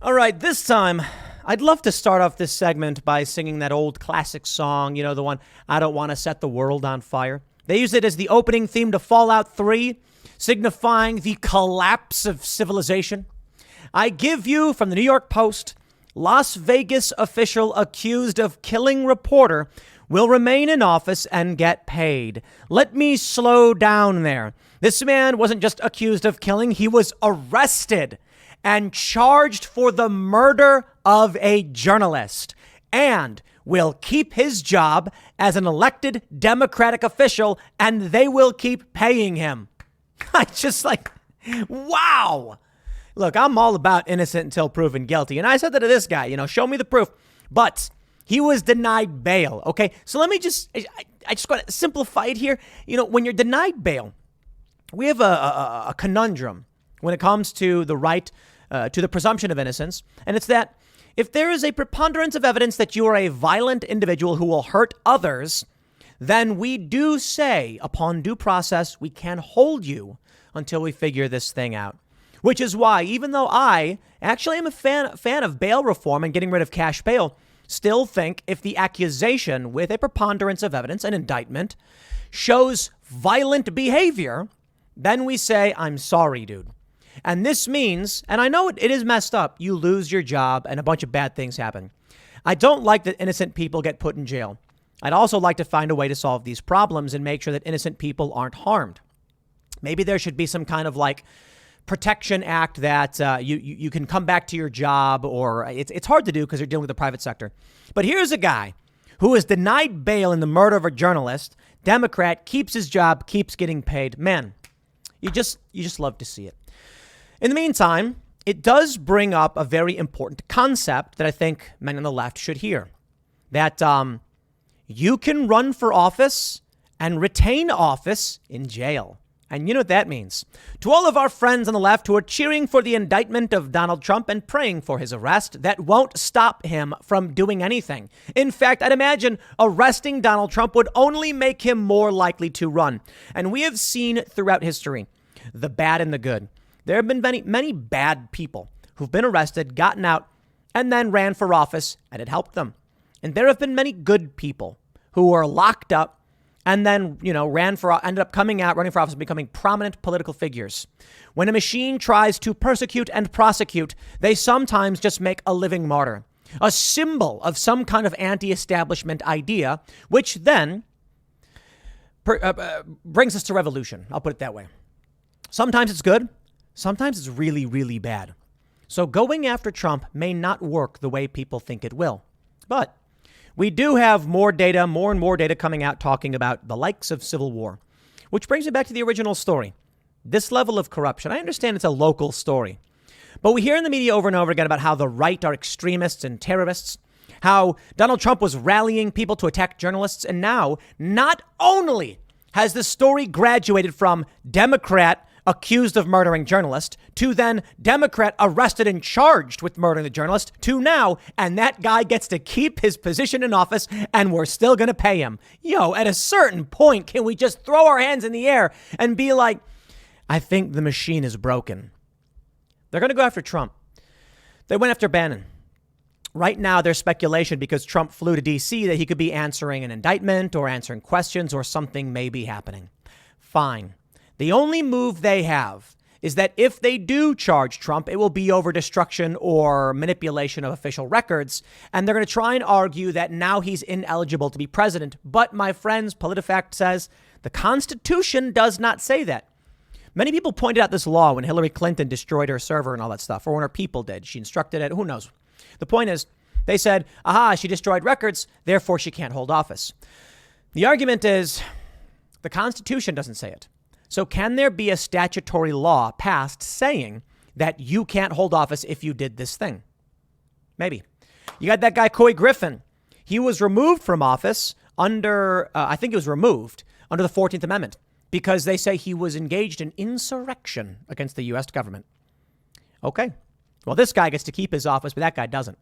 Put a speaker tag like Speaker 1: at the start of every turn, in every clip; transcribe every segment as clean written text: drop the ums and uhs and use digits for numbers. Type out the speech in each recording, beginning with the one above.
Speaker 1: All right, this time, I'd love to start off this segment by singing that old classic song, you know, the one, I Don't Want to Set the World on Fire. They use it as the opening theme to Fallout 3, signifying the collapse of civilization. I give you, from the New York Post, Las Vegas official accused of killing reporter will remain in office and get paid. Let me slow down there. This man wasn't just accused of killing, he was arrested and charged for the murder of a journalist and will keep his job as an elected Democratic official, and they will keep paying him. I just wow. Look, I'm all about innocent until proven guilty. And I said that to this guy, show me the proof. But he was denied bail. Okay, so let me I just got to simplify it here. When you're denied bail, we have a conundrum when it comes to the right to the presumption of innocence. And it's that if there is a preponderance of evidence that you are a violent individual who will hurt others, then we do say, upon due process, we can hold you until we figure this thing out. Which is why, even though I actually am a fan of bail reform and getting rid of cash bail, still think if the accusation with a preponderance of evidence, an indictment, shows violent behavior, then we say, I'm sorry, dude. And this means, and I know it is messed up, you lose your job and a bunch of bad things happen. I don't like that innocent people get put in jail. I'd also like to find a way to solve these problems and make sure that innocent people aren't harmed. Maybe there should be some kind of protection act that you can come back to your job, or it's hard to do because you're dealing with the private sector. But here's a guy who was denied bail in the murder of a journalist, Democrat, keeps his job, keeps getting paid. Man, you just love to see it. In the meantime, it does bring up a very important concept that I think men on the left should hear, that you can run for office and retain office in jail. And you know what that means. To all of our friends on the left who are cheering for the indictment of Donald Trump and praying for his arrest, that won't stop him from doing anything. In fact, I'd imagine arresting Donald Trump would only make him more likely to run. And we have seen throughout history the bad and the good. There have been many bad people who've been arrested, gotten out, and then ran for office, and it helped them. And there have been many good people who were locked up and then, ended up coming out, running for office, and becoming prominent political figures. When a machine tries to persecute and prosecute, they sometimes just make a living martyr, a symbol of some kind of anti-establishment idea, which then brings us to revolution. I'll put it that way. Sometimes it's good. Sometimes it's really, really bad. So going after Trump may not work the way people think it will. But we do have more and more data coming out talking about the likes of civil war, which brings me back to the original story. This level of corruption, I understand it's a local story, but we hear in the media over and over again about how the right are extremists and terrorists, how Donald Trump was rallying people to attack journalists. And now, not only has the story graduated from Democrat accused of murdering journalist to then Democrat arrested and charged with murdering the journalist to now, and that guy gets to keep his position in office and we're still going to pay him. At a certain point, can we just throw our hands in the air and be like, I think the machine is broken. They're going to go after Trump. They went after Bannon. Right now, there's speculation because Trump flew to D.C. that he could be answering an indictment or answering questions or something may be happening. Fine. The only move they have is that if they do charge Trump, it will be over destruction or manipulation of official records. And they're going to try and argue that now he's ineligible to be president. But my friends, PolitiFact says the Constitution does not say that. Many people pointed out this law when Hillary Clinton destroyed her server and all that stuff, or when her people did. She instructed it. Who knows? The point is, they said, she destroyed records, therefore she can't hold office. The argument is the Constitution doesn't say it. So can there be a statutory law passed saying that you can't hold office if you did this thing? Maybe. You got that guy, Coy Griffin. He was removed from office under the 14th Amendment because they say he was engaged in insurrection against the U.S. government. Okay. Well, this guy gets to keep his office, but that guy doesn't.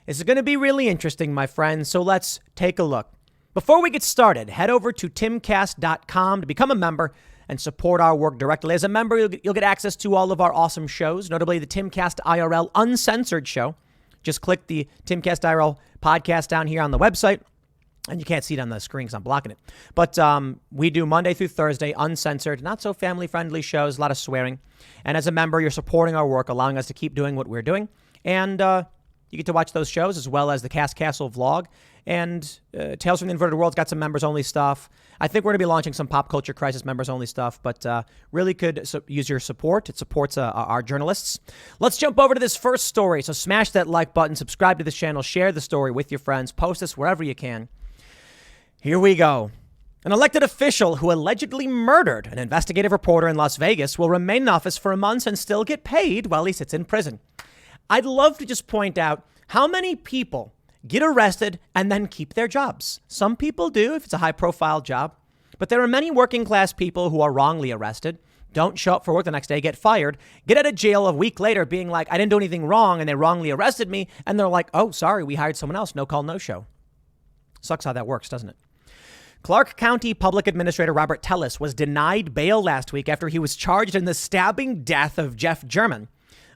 Speaker 1: This is going to be really interesting, my friends. So let's take a look. Before we get started, head over to timcast.com to become a member and support our work directly. As a member, you'll get access to all of our awesome shows, notably the Timcast IRL Uncensored show. Just click the Timcast IRL podcast down here on the website. And you can't see it on the screen because I'm blocking it. But we do Monday through Thursday, uncensored, not so family-friendly shows, a lot of swearing. And as a member, you're supporting our work, allowing us to keep doing what we're doing. And you get to watch those shows as well as the Cast Castle vlog. And Tales from the Inverted World's got some members-only stuff. I think we're going to be launching some Pop Culture Crisis members-only stuff, but really could use your support. It supports our journalists. Let's jump over to this first story. So smash that like button, subscribe to this channel, share the story with your friends, post this wherever you can. Here we go. An elected official who allegedly murdered an investigative reporter in Las Vegas will remain in office for months and still get paid while he sits in prison. I'd love to just point out how many people get arrested and then keep their jobs. Some people do if it's a high-profile job, but there are many working-class people who are wrongly arrested, don't show up for work the next day, get fired, get out of jail a week later being like, I didn't do anything wrong, and they wrongly arrested me, and they're like, oh, sorry, we hired someone else, no call, no show. Sucks how that works, doesn't it? Clark County Public Administrator Robert Tellis was denied bail last week after he was charged in the stabbing death of Jeff German,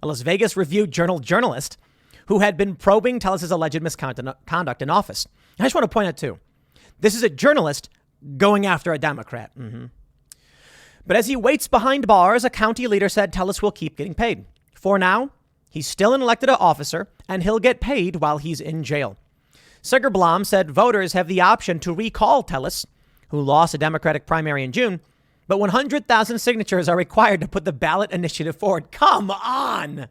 Speaker 1: a Las Vegas Review-Journal journalist who had been probing Tellis's alleged misconduct in office. I just want to point out, too, this is a journalist going after a Democrat. But as he waits behind bars, a county leader said Tellis will keep getting paid. For now, he's still an elected officer, and he'll get paid while he's in jail. Segerblom said voters have the option to recall Tellis, who lost a Democratic primary in June, but 100,000 signatures are required to put the ballot initiative forward. Come on!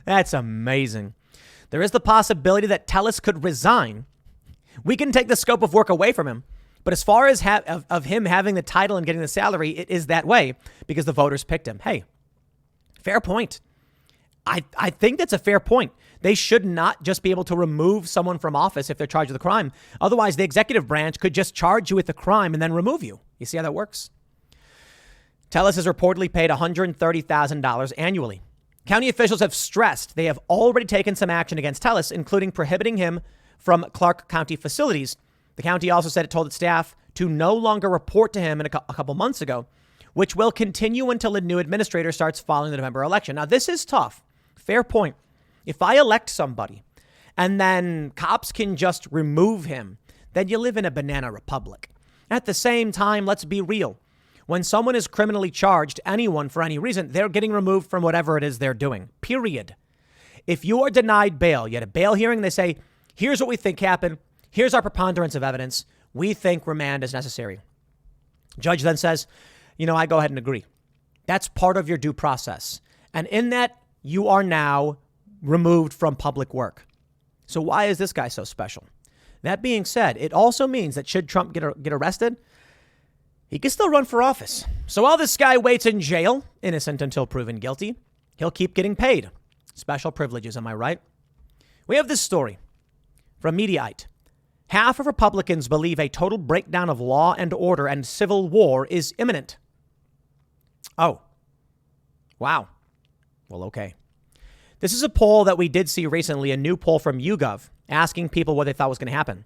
Speaker 1: That's amazing. There is the possibility that Tellis could resign. We can take the scope of work away from him, but as far as of him having the title and getting the salary, it is that way because the voters picked him. Hey, fair point. I think that's a fair point. They should not just be able to remove someone from office if they're charged with a crime. Otherwise, the executive branch could just charge you with the crime and then remove you. You see how that works? Tellis is reportedly paid $130,000 annually. County officials have stressed they have already taken some action against Tellis, including prohibiting him from Clark County facilities. The county also said it told its staff to no longer report to him a couple months ago, which will continue until a new administrator starts following the November election. Now, this is tough. Fair point. If I elect somebody and then cops can just remove him, then you live in a banana republic. At the same time, let's be real. When someone is criminally charged, anyone for any reason, they're getting removed from whatever it is they're doing, period. If you are denied bail, you had a bail hearing, they say, here's what we think happened. Here's our preponderance of evidence. We think remand is necessary. Judge then says, I go ahead and agree. That's part of your due process. And in that, you are now removed from public work. So why is this guy so special? That being said, it also means that should Trump get arrested, he can still run for office. So while this guy waits in jail, innocent until proven guilty, he'll keep getting paid. Special privileges, am I right? We have this story from Mediaite. Half of Republicans believe a total breakdown of law and order and civil war is imminent. Oh, wow. Well, okay. This is a poll that we did see recently, a new poll from YouGov, asking people what they thought was going to happen.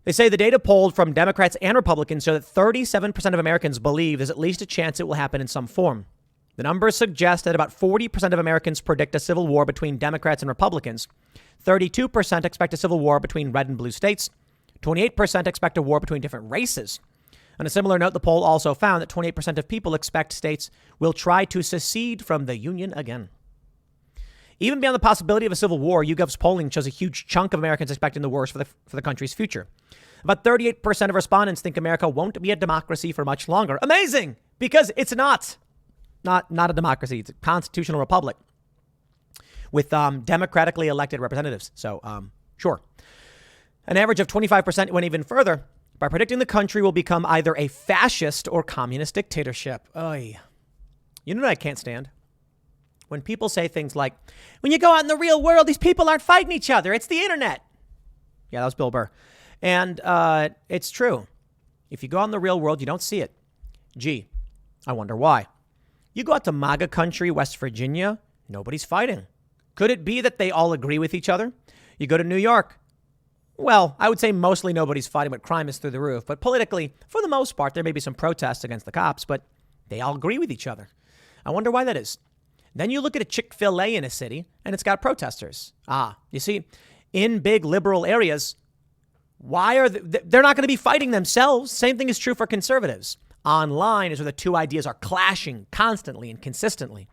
Speaker 1: They say the data polled from Democrats and Republicans show that 37% of Americans believe there's at least a chance it will happen in some form. The numbers suggest that about 40% of Americans predict a civil war between Democrats and Republicans. 32% expect a civil war between red and blue states. 28% expect a war between different races. On a similar note, the poll also found that 28% of people expect states will try to secede from the union again. Even beyond the possibility of a civil war, YouGov's polling shows a huge chunk of Americans expecting the worst for the country's future. About 38% of respondents think America won't be a democracy for much longer. Amazing, because it's not a democracy. It's a constitutional republic with democratically elected representatives. So, sure. An average of 25% went even further by predicting the country will become either a fascist or communist dictatorship. Oy. You know what I can't stand? When people say things like, when you go out in the real world, these people aren't fighting each other. It's the internet. Yeah, that was Bill Burr. And it's true. If you go out in the real world, you don't see it. Gee, I wonder why. You go out to MAGA country, West Virginia, nobody's fighting. Could it be that they all agree with each other? You go to New York. Well, I would say mostly nobody's fighting, but crime is through the roof. But politically, for the most part, there may be some protests against the cops, but They all agree with each other. I wonder why that is. Then you look at a Chick-fil-A in a city and it's got protesters. You see, in big liberal areas, they're not going to be fighting themselves. Same thing is true for conservatives. Online is where the two ideas are clashing constantly and consistently.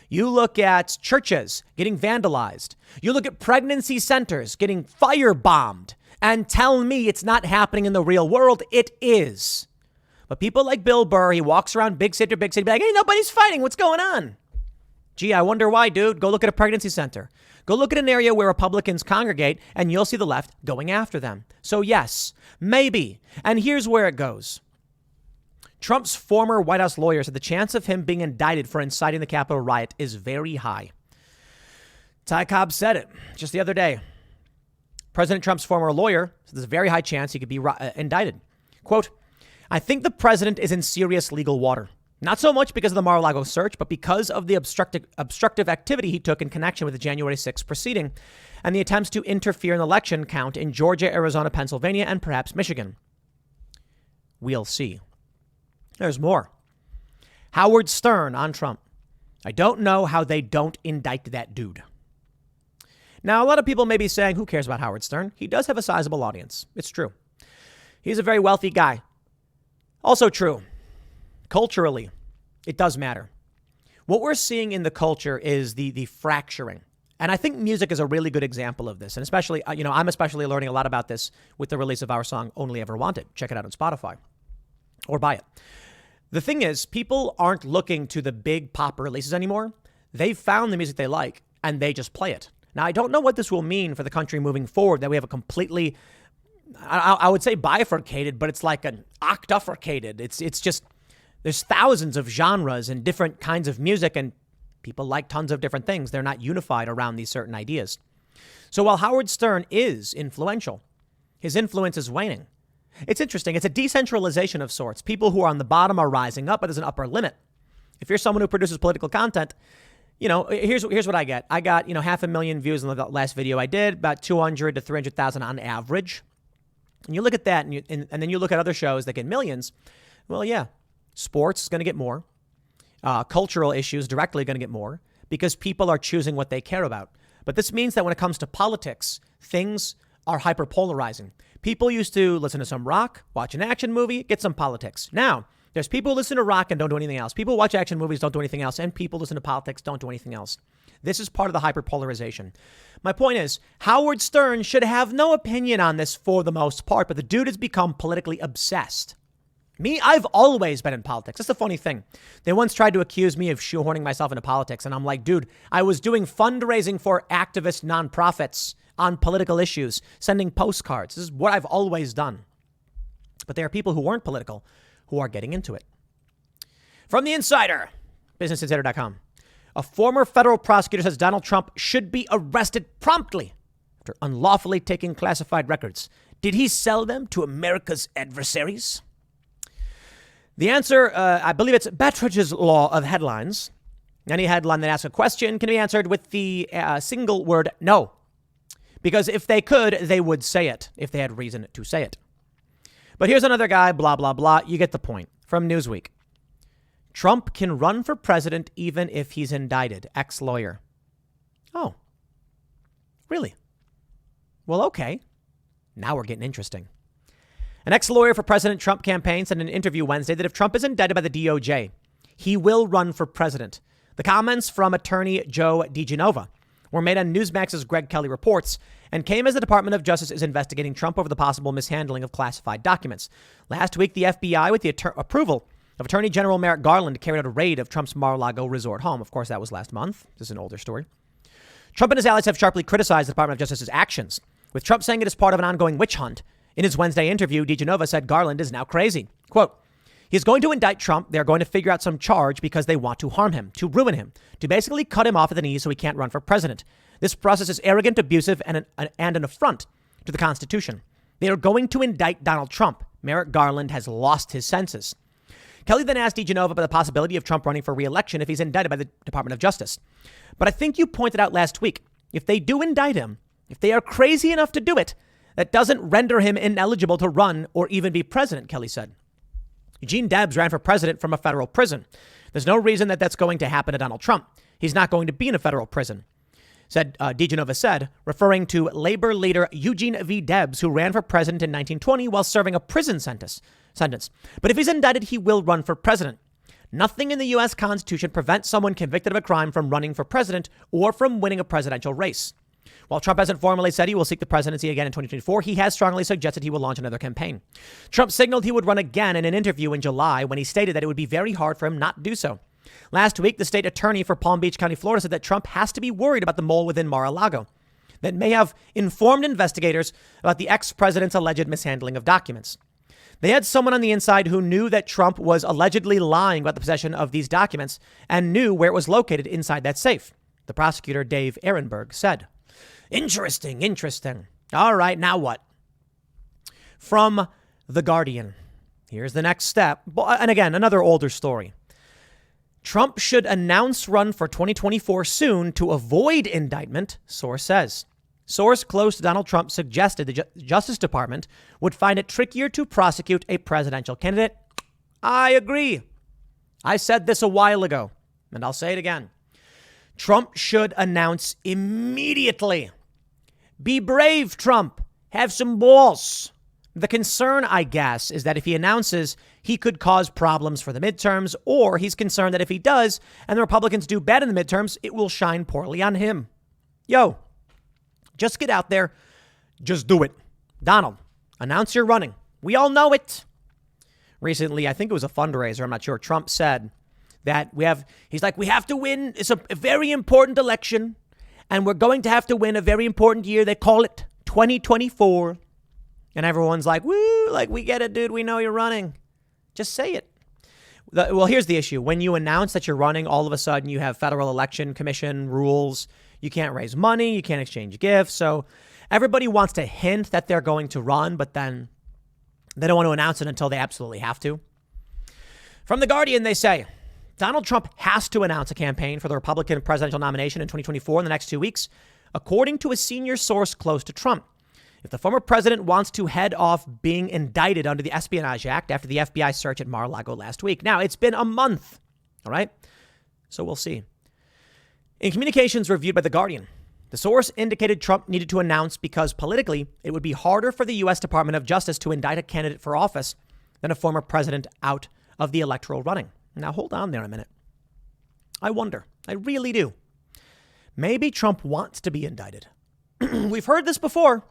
Speaker 1: You look at churches getting vandalized. You look at pregnancy centers getting firebombed and tell me it's not happening in the real world. It is. But people like Bill Burr, he walks around big city to big city, be like, hey, nobody's fighting. What's going on? Gee, I wonder why, dude. Go look at a pregnancy center. Go look at an area where Republicans congregate and you'll see the left going after them. So yes, maybe. And here's where it goes. Trump's former White House lawyer said the chance of him being indicted for inciting the Capitol riot is very high. Ty Cobb said it just the other day. President Trump's former lawyer said there's a very high chance he could be indicted. Quote, I think the president is in serious legal water. Not so much because of the Mar-a-Lago search, but because of the obstructive activity he took in connection with the January 6th proceeding and the attempts to interfere in the election count in Georgia, Arizona, Pennsylvania, and perhaps Michigan. We'll see. There's more. Howard Stern on Trump. I don't know how they don't indict that dude. Now, a lot of people may be saying, who cares about Howard Stern? He does have a sizable audience. It's true. He's a very wealthy guy. Also true. Culturally, it does matter. What we're seeing in the culture is the fracturing. And I think music is a really good example of this. And especially, I'm especially learning a lot about this with the release of our song, Only Ever Wanted. Check it out on Spotify or buy it. The thing is, people aren't looking to the big pop releases anymore. They've found the music they like and they just play it. Now, I don't know what this will mean for the country moving forward, that we have a completely, I would say bifurcated, but it's like an octafurcated. It's just, there's thousands of genres and different kinds of music, and people like tons of different things. They're not unified around these certain ideas. So while Howard Stern is influential, his influence is waning. It's interesting. It's a decentralization of sorts. People who are on the bottom are rising up, but there's an upper limit. If you're someone who produces political content, here's what I get. I got, 500,000 views in the last video I did, about 200 to 300,000 on average. And you look at that and then you look at other shows that get millions. Well, yeah, sports is going to get more. Cultural issues directly going to get more because people are choosing what they care about. But this means that when it comes to politics, things are hyperpolarizing. People used to listen to some rock, watch an action movie, get some politics. Now, there's people who listen to rock and don't do anything else. People who watch action movies, don't do anything else. And people listen to politics, don't do anything else. This is part of the hyperpolarization. My point is, Howard Stern should have no opinion on this for the most part, but the dude has become politically obsessed. Me, I've always been in politics. That's the funny thing. They once tried to accuse me of shoehorning myself into politics. And I'm like, dude, I was doing fundraising for activist nonprofits on political issues, sending postcards. This is what I've always done. But there are people who weren't political who are getting into it. From the Insider, businessinsider.com. A former federal prosecutor says Donald Trump should be arrested promptly after unlawfully taking classified records. Did he sell them to America's adversaries? The answer, I believe it's Bettridge's law of headlines. Any headline that asks a question can be answered with the single word no. Because if they could, they would say it if they had reason to say it. But here's another guy, blah, blah, blah. You get the point. From Newsweek. Trump can run for president even if he's indicted. Ex-lawyer. Oh, really? Well, okay. Now we're getting interesting. An ex-lawyer for President Trump campaign said in an interview Wednesday that if Trump is indicted by the DOJ, he will run for president. The comments from attorney Joe DiGenova were made on Newsmax's Greg Kelly reports and came as the Department of Justice is investigating Trump over the possible mishandling of classified documents. Last week, the FBI, with the approval of Attorney General Merrick Garland, carried out a raid of Trump's Mar-a-Lago resort home. Of course, that was last month. This is an older story. Trump and his allies have sharply criticized the Department of Justice's actions, with Trump saying it is part of an ongoing witch hunt. In his Wednesday interview, DeGenova said Garland is now crazy. Quote, he's going to indict Trump. They're going to figure out some charge because they want to harm him, to ruin him, to basically cut him off at the knees so he can't run for president. This process is arrogant, abusive, and an affront to the Constitution. They are going to indict Donald Trump. Merrick Garland has lost his senses. Kelly then asked DeGenova about the possibility of Trump running for re-election if he's indicted by the Department of Justice. But I think you pointed out last week, if they do indict him, if they are crazy enough to do it, that doesn't render him ineligible to run or even be president, Kelly said. Eugene Debs ran for president from a federal prison. There's no reason that that's going to happen to Donald Trump. He's not going to be in a federal prison, said DeGenova said, referring to labor leader Eugene V. Debs, who ran for president in 1920 while serving a prison sentence. But if he's indicted, he will run for president. Nothing in the U.S. Constitution prevents someone convicted of a crime from running for president or from winning a presidential race. While Trump hasn't formally said he will seek the presidency again in 2024, he has strongly suggested he will launch another campaign. Trump signaled he would run again in an interview in July when he stated that it would be very hard for him not to do so. Last week, the state attorney for Palm Beach County, Florida, said that Trump has to be worried about the mole within Mar-a-Lago that may have informed investigators about the ex-president's alleged mishandling of documents. They had someone on the inside who knew that Trump was allegedly lying about the possession of these documents and knew where it was located inside that safe, the prosecutor Dave Ehrenberg said. Interesting. All right, now what? From The Guardian. Here's the next step. And again, another older story. Trump should announce run for 2024 soon to avoid indictment, source says. Source close to Donald Trump suggested the Justice Department would find it trickier to prosecute a presidential candidate. I agree. I said this a while ago, and I'll say it again. Trump should announce immediately. Be brave, Trump. Have some balls. The concern, I guess, is that if he announces, he could cause problems for the midterms, or he's concerned that if he does, and the Republicans do bad in the midterms, it will shine poorly on him. Yo, just get out there. Just do it. Donald, announce you're running. We all know it. Recently, I think it was a fundraiser, I'm not sure, Trump said that we have to win. It's a very important election, and we're going to have to win a very important year. They call it 2024. And everyone's like, woo, like, we get it, dude. We know you're running. Just say it. Well, here's the issue. When you announce that you're running, all of a sudden you have Federal Election Commission rules. You can't raise money. You can't exchange gifts. So everybody wants to hint that they're going to run, but then they don't want to announce it until they absolutely have to. From The Guardian, they say, Donald Trump has to announce a campaign for the Republican presidential nomination in 2024 in the next 2 weeks, according to a senior source close to Trump. If the former president wants to head off being indicted under the Espionage Act after the FBI search at Mar-a-Lago last week. Now, it's been a month, all right? So we'll see. In communications reviewed by The Guardian, the source indicated Trump needed to announce because politically it would be harder for the U.S. Department of Justice to indict a candidate for office than a former president out of the electoral running. Now, hold on there a minute. I wonder. I really do. Maybe Trump wants to be indicted. We've heard this before.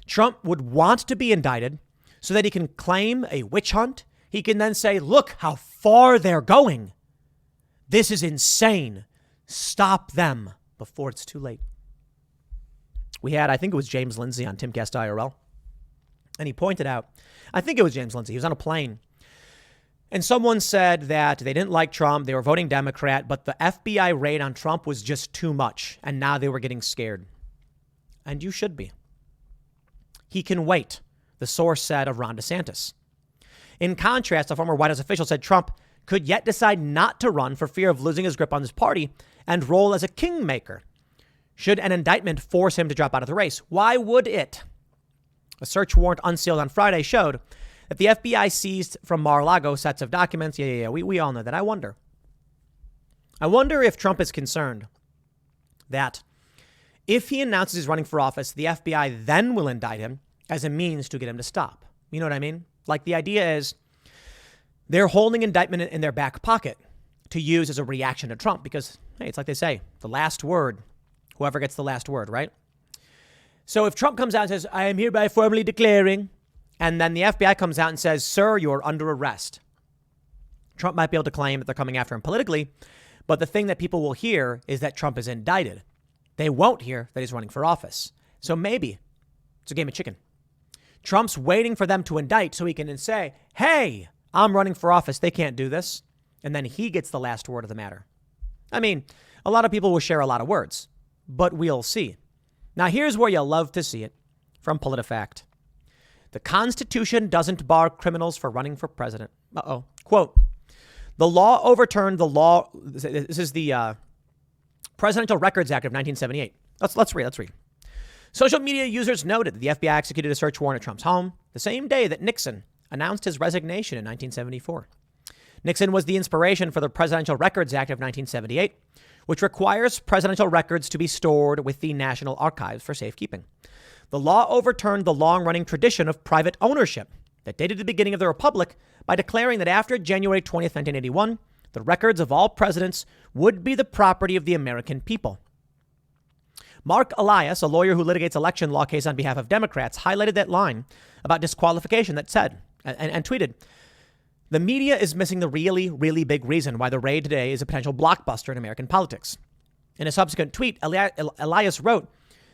Speaker 1: Trump would want to be indicted so that he can claim a witch hunt. He can then say, look how far they're going. This is insane. Stop them before it's too late. We had, I think it was James Lindsay on Timcast IRL. And he pointed out, I think it was James Lindsay. He was on a plane. And someone said that they didn't like Trump. They were voting Democrat, but the FBI raid on Trump was just too much. And now they were getting scared. And you should be. He can wait, the source said of Ron DeSantis. In contrast, a former White House official said Trump could yet decide not to run for fear of losing his grip on his party and role as a kingmaker should an indictment force him to drop out of the race. Why would it? A search warrant unsealed on Friday showed that the FBI seized from Mar-a-Lago sets of documents. We all know that. I wonder if Trump is concerned that if he announces he's running for office, the FBI then will indict him as a means to get him to stop. You know what I mean? Like, the idea is they're holding indictment in their back pocket to use as a reaction to Trump because, hey, it's like they say, the last word, whoever gets the last word, right? So if Trump comes out and says, I am hereby formally declaring, and then the FBI comes out and says, sir, you're under arrest. Trump might be able to claim that they're coming after him politically, but the thing that people will hear is that Trump is indicted. They won't hear that he's running for office. So maybe it's a game of chicken. Trump's waiting for them to indict so he can then say, hey, I'm running for office. They can't do this. And then he gets the last word of the matter. I mean, a lot of people will share a lot of words, but we'll see. Now, here's where you'll love to see it from PolitiFact. The Constitution doesn't bar criminals for running for president. Quote, the law overturned the law. This is the Presidential Records Act of 1978. Let's read. Social media users noted that the FBI executed a search warrant at Trump's home the same day that Nixon announced his resignation in 1974. Nixon was the inspiration for the Presidential Records Act of 1978, which requires presidential records to be stored with the National Archives for safekeeping. The law overturned the long-running tradition of private ownership that dated the beginning of the Republic by declaring that after January 20th, 1981, the records of all presidents would be the property of the American people. Mark Elias, a lawyer who litigates election law cases on behalf of Democrats, highlighted that line about disqualification that said, and tweeted, "The media is missing the really, really big reason why the raid today is a potential blockbuster in American politics." In a subsequent tweet, Elias wrote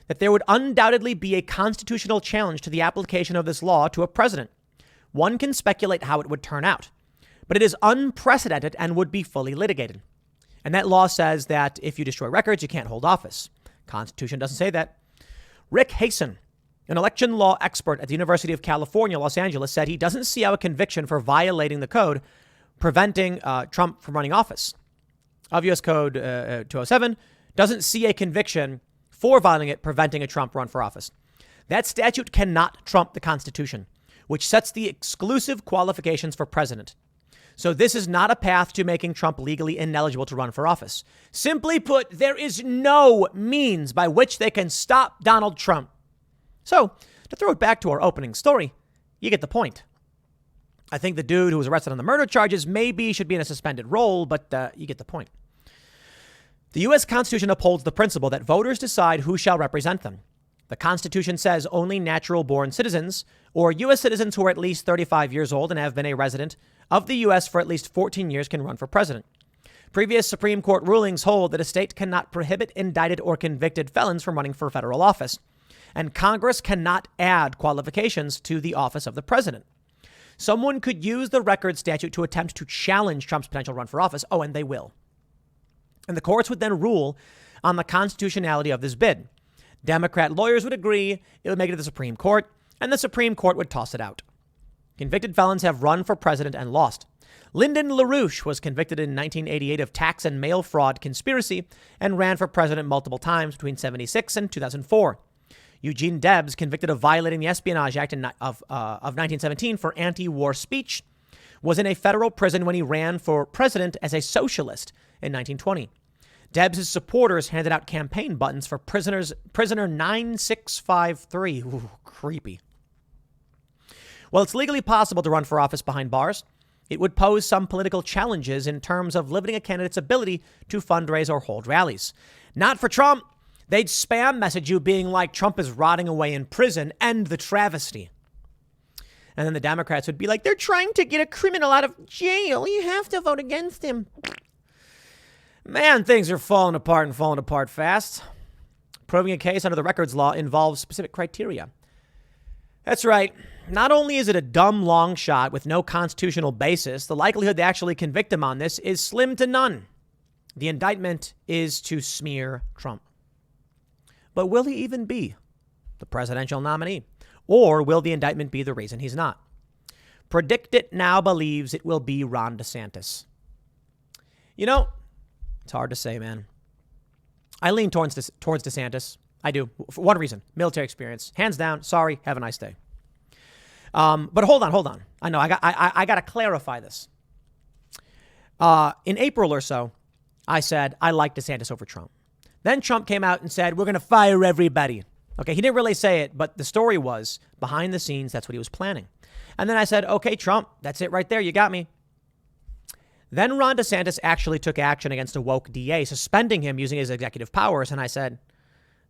Speaker 1: that there would undoubtedly be a constitutional challenge to the application of this law to a president. One can speculate how it would turn out, but it is unprecedented and would be fully litigated. And that law says that if you destroy records, you can't hold office. Constitution doesn't say that. Rick Hasen, an election law expert at the University of California, Los Angeles, said he doesn't see how a conviction for violating the code preventing Trump from running office of U.S. Code 207 doesn't see a conviction for violating it preventing a Trump run for office. That statute cannot trump the Constitution, which sets the exclusive qualifications for president. So this is not a path to making Trump legally ineligible to run for office. Simply put, there is no means by which they can stop Donald Trump. So, to throw it back to our opening story, you get the point. I think the dude who was arrested on the murder charges maybe should be in a suspended role, but you get the point. The U.S. Constitution upholds the principle that voters decide who shall represent them. The Constitution says only natural-born citizens or U.S. citizens who are at least 35 years old and have been a resident of the U.S. for at least 14 years can run for president. Previous Supreme Court rulings hold that a state cannot prohibit indicted or convicted felons from running for federal office, and Congress cannot add qualifications to the office of the president. Someone could use the record statute to attempt to challenge Trump's potential run for office. Oh, and they will. And the courts would then rule on the constitutionality of this bid. Democrat lawyers would agree it would make it to the Supreme Court, and the Supreme Court would toss it out. Convicted felons have run for president and lost. Lyndon LaRouche was convicted in 1988 of tax and mail fraud conspiracy and ran for president multiple times between 1976 and 2004. Eugene Debs, convicted of violating the Espionage Act of 1917 for anti-war speech, was in a federal prison when he ran for president as a socialist in 1920. Debs' supporters handed out campaign buttons for prisoner 9653. Ooh, creepy. While it's legally possible to run for office behind bars, it would pose some political challenges in terms of limiting a candidate's ability to fundraise or hold rallies. Not for Trump. They'd spam message you being like, Trump is rotting away in prison, end the travesty. And then the Democrats would be like, they're trying to get a criminal out of jail. You have to vote against him. Man, things are falling apart and falling apart fast. Proving a case under the records law involves specific criteria. That's right. Not only is it a dumb long shot with no constitutional basis, the likelihood they actually convict him on this is slim to none. The indictment is to smear Trump. But will he even be the presidential nominee? Or will the indictment be the reason he's not? Predict It Now believes it will be Ron DeSantis. You know, it's hard to say, man. I lean towards DeSantis. I do. For one reason. Military experience. Hands down. Sorry. Have a nice day. But hold on. I know. I got to clarify this. In April or so, I said I like DeSantis over Trump. Then Trump came out and said, we're going to fire everybody. Okay, he didn't really say it, but the story was behind the scenes, that's what he was planning. And then I said, okay, Trump, that's it right there. You got me. Then Ron DeSantis actually took action against a woke DA, suspending him using his executive powers. And I said,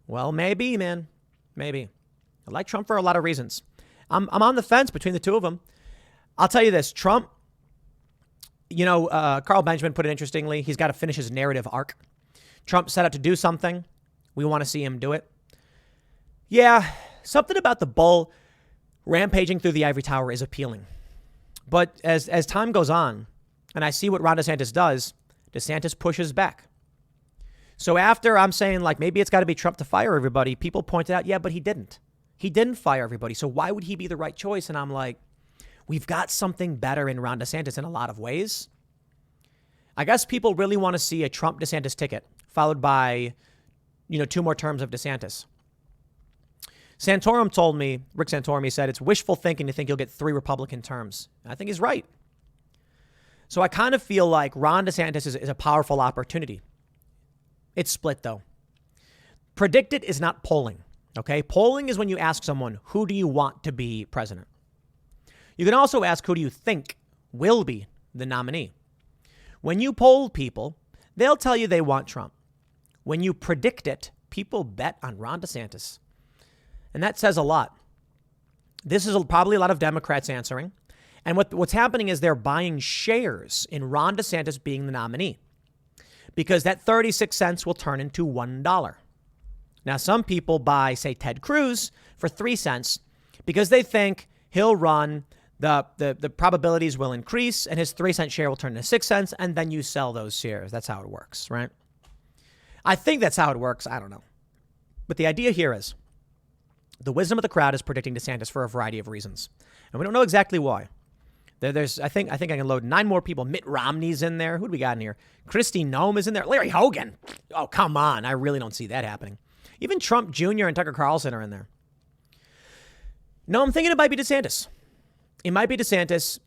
Speaker 1: well, maybe, man, maybe. I like Trump for a lot of reasons. I'm on the fence between the two of them. I'll tell you this, Trump, you know, Carl Benjamin put it interestingly. He's got to finish his narrative arc. Trump set out to do something. We want to see him do it. Yeah, something about the bull rampaging through the ivory tower is appealing. But as time goes on, and I see what Ron DeSantis does, DeSantis pushes back. So after I'm saying, like, maybe it's got to be Trump to fire everybody, people pointed out, yeah, but he didn't. He didn't fire everybody. So why would he be the right choice? And I'm like, we've got something better in Ron DeSantis in a lot of ways. I guess people really want to see a Trump DeSantis ticket followed by, 2 more terms of DeSantis. Rick Santorum, he said, it's wishful thinking to think you'll get 3 Republican terms. I think he's right. So I kind of feel like Ron DeSantis is a powerful opportunity. It's split, though. Predicted is not polling, okay? Polling is when you ask someone, who do you want to be president? You can also ask, who do you think will be the nominee? When you poll people, they'll tell you they want Trump. When you predict it, people bet on Ron DeSantis. And that says a lot. This is probably a lot of Democrats answering. And what's happening is they're buying shares in Ron DeSantis being the nominee, because that 36 cents will turn into $1. Now, some people buy, say, Ted Cruz for 3 cents because they think he'll run, the probabilities will increase, and his 3-cent share will turn into 6 cents, and then you sell those shares. That's how it works, right? I think that's how it works. I don't know. But the idea here is the wisdom of the crowd is predicting DeSantis for a variety of reasons. And we don't know exactly why. I think I can load 9 more people. Mitt Romney's in there. Who do we got in here? Kristi Noem is in there. Larry Hogan. Oh, come on. I really don't see that happening. Even Trump Jr. and Tucker Carlson are in there. No, I'm thinking it might be DeSantis. It might be DeSantis,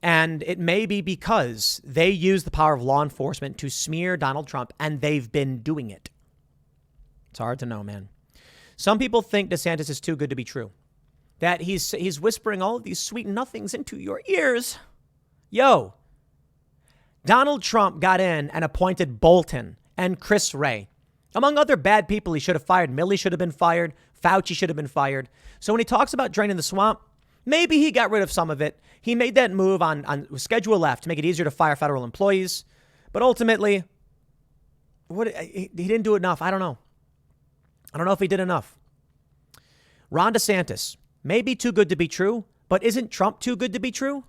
Speaker 1: and it may be because they use the power of law enforcement to smear Donald Trump, and they've been doing it. It's hard to know, man. Some people think DeSantis is too good to be true, that he's whispering all of these sweet nothings into your ears. Yo, Donald Trump got in and appointed Bolton and Chris Wray. Among other bad people he should have fired. Milley should have been fired. Fauci should have been fired. So when he talks about draining the swamp, maybe he got rid of some of it. He made that move on Schedule F to make it easier to fire federal employees. But ultimately, he didn't do enough. I don't know. I don't know if he did enough. Ron DeSantis may be too good to be true, but isn't Trump too good to be true?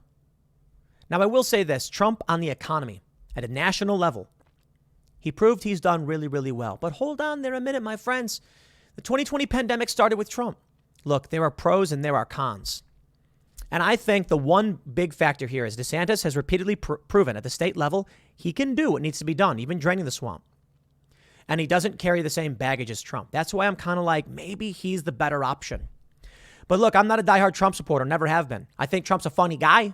Speaker 1: Now, I will say this. Trump on the economy at a national level, he proved he's done really, really well. But hold on there a minute, my friends. The 2020 pandemic started with Trump. Look, there are pros and there are cons. And I think the one big factor here is DeSantis has repeatedly proven at the state level he can do what needs to be done, even draining the swamp. And he doesn't carry the same baggage as Trump. That's why I'm kind of like, maybe he's the better option. But look, I'm not a diehard Trump supporter, never have been. I think Trump's a funny guy.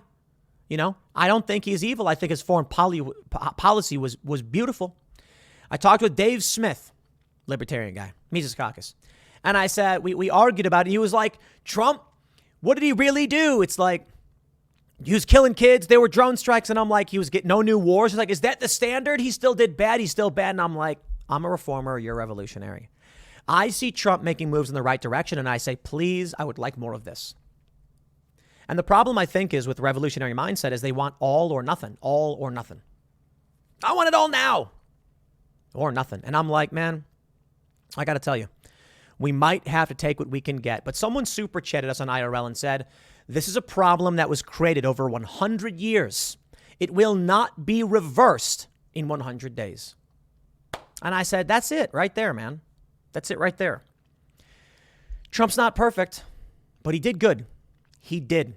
Speaker 1: You know, I don't think he's evil. I think his foreign policy was beautiful. I talked with Dave Smith, libertarian guy, Mises Caucus. And I said, we argued about it. He was like, Trump, what did he really do? It's like, he was killing kids. There were drone strikes. And I'm like, he was getting no new wars. He's like, is that the standard? He still did bad. He's still bad. And I'm like, I'm a reformer. You're a revolutionary. I see Trump making moves in the right direction. And I say, please, I would like more of this. And the problem, I think, is with revolutionary mindset is they want all or nothing, all or nothing. I want it all now or nothing. And I'm like, man, I got to tell you, we might have to take what we can get. But someone super chatted us on IRL and said, this is a problem that was created over 100 years. It will not be reversed in 100 days. And I said, that's it right there, man. That's it right there. Trump's not perfect, but he did good. He did.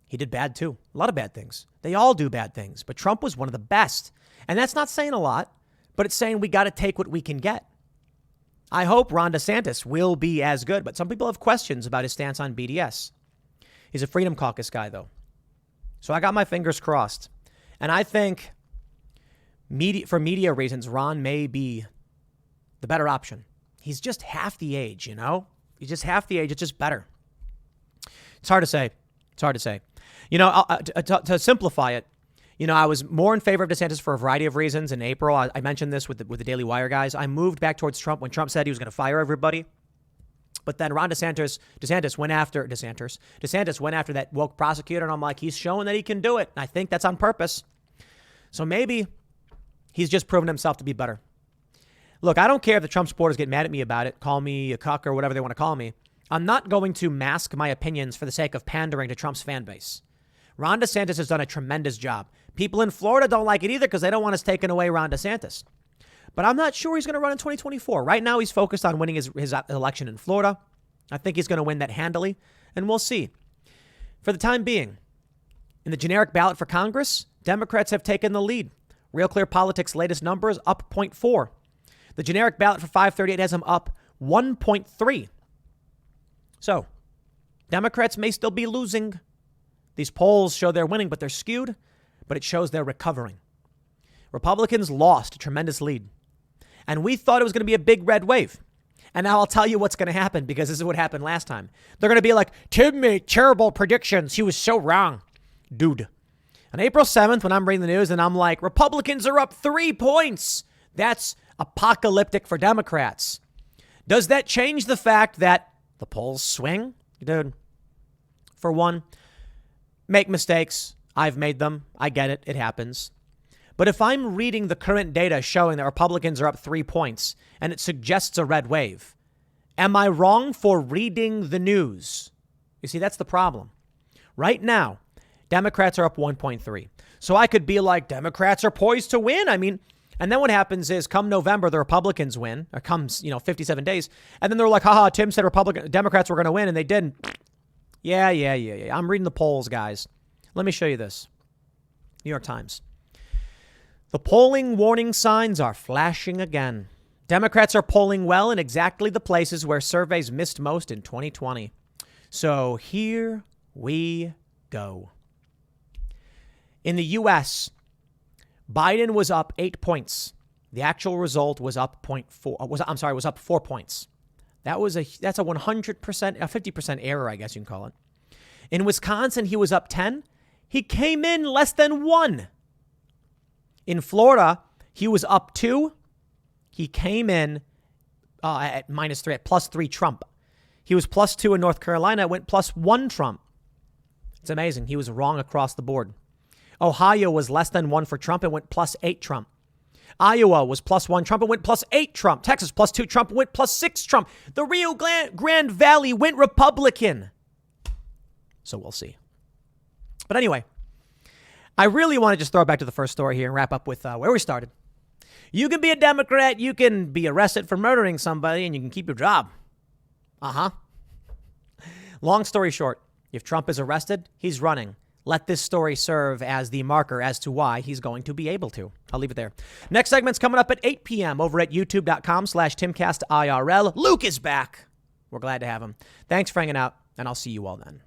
Speaker 1: He did bad, too. A lot of bad things. They all do bad things. But Trump was one of the best. And that's not saying a lot, but it's saying we got to take what we can get. I hope Ron DeSantis will be as good. But some people have questions about his stance on BDS. He's a Freedom Caucus guy, though. So I got my fingers crossed. And I think for media reasons, Ron may be the better option. He's just half the age, you know? He's just half the age. It's just better. It's hard to say. It's hard to say. You know, to simplify it, you know, I was more in favor of DeSantis for a variety of reasons. In April, I mentioned this with the Daily Wire guys. I moved back towards Trump when Trump said he was going to fire everybody. But then Ron DeSantis went after that woke prosecutor. And I'm like, he's showing that he can do it. And I think that's on purpose. So maybe he's just proven himself to be better. Look, I don't care if the Trump supporters get mad at me about it, call me a cuck or whatever they want to call me. I'm not going to mask my opinions for the sake of pandering to Trump's fan base. Ron DeSantis has done a tremendous job. People in Florida don't like it either because they don't want us taking away Ron DeSantis. But I'm not sure he's going to run in 2024. Right now, he's focused on winning his election in Florida. I think he's going to win that handily, and we'll see. For the time being, in the generic ballot for Congress, Democrats have taken the lead. Real Clear Politics' latest numbers up 0.4. The generic ballot for 538 has them up 1.3. So Democrats may still be losing. These polls show they're winning, but they're skewed, but it shows they're recovering. Republicans lost a tremendous lead, and we thought it was going to be a big red wave. And now I'll tell you what's going to happen, because this is what happened last time. They're going to be like, Tim made terrible predictions. He was so wrong. Dude. On April 7th, when I'm reading the news and I'm like, Republicans are up 3 points. That's apocalyptic for Democrats. Does that change the fact that the polls swing? Dude, for one, make mistakes. I've made them. I get it. It happens. But if I'm reading the current data showing that Republicans are up 3 points and it suggests a red wave, am I wrong for reading the news? You see, that's the problem. Right now, Democrats are up 1.3. So I could be like, Democrats are poised to win. I mean, and then what happens is come November, the Republicans win, or comes, 57 days. And then they're like, haha, Tim said Democrats were going to win and they didn't. Yeah. I'm reading the polls, guys. Let me show you this. New York Times. The polling warning signs are flashing again. Democrats are polling well in exactly the places where surveys missed most in 2020. So here we go. In the U.S., Biden was up 8 points. The actual result was up 0.4. Was up 4 points. That's a 100%, a 50% error, I guess you can call it. In Wisconsin, he was up 10. He came in less than 1. In Florida, he was up 2. He came in at -3, at +3 Trump. He was +2 in North Carolina. It went +1 Trump. It's amazing. He was wrong across the board. Ohio was less than 1 for Trump. It went +8 Trump. Iowa was +1 Trump. It went +8 Trump. Texas +2 Trump. It went +6 Trump. The Rio Grande Valley went Republican. So we'll see. But anyway, I really want to just throw it back to the first story here and wrap up with where we started. You can be a Democrat. You can be arrested for murdering somebody and you can keep your job. Long story short, if Trump is arrested, he's running. Let this story serve as the marker as to why he's going to be able to. I'll leave it there. Next segment's coming up at 8 p.m. over at youtube.com/TimCastIRL. Luke is back. We're glad to have him. Thanks for hanging out, and I'll see you all then.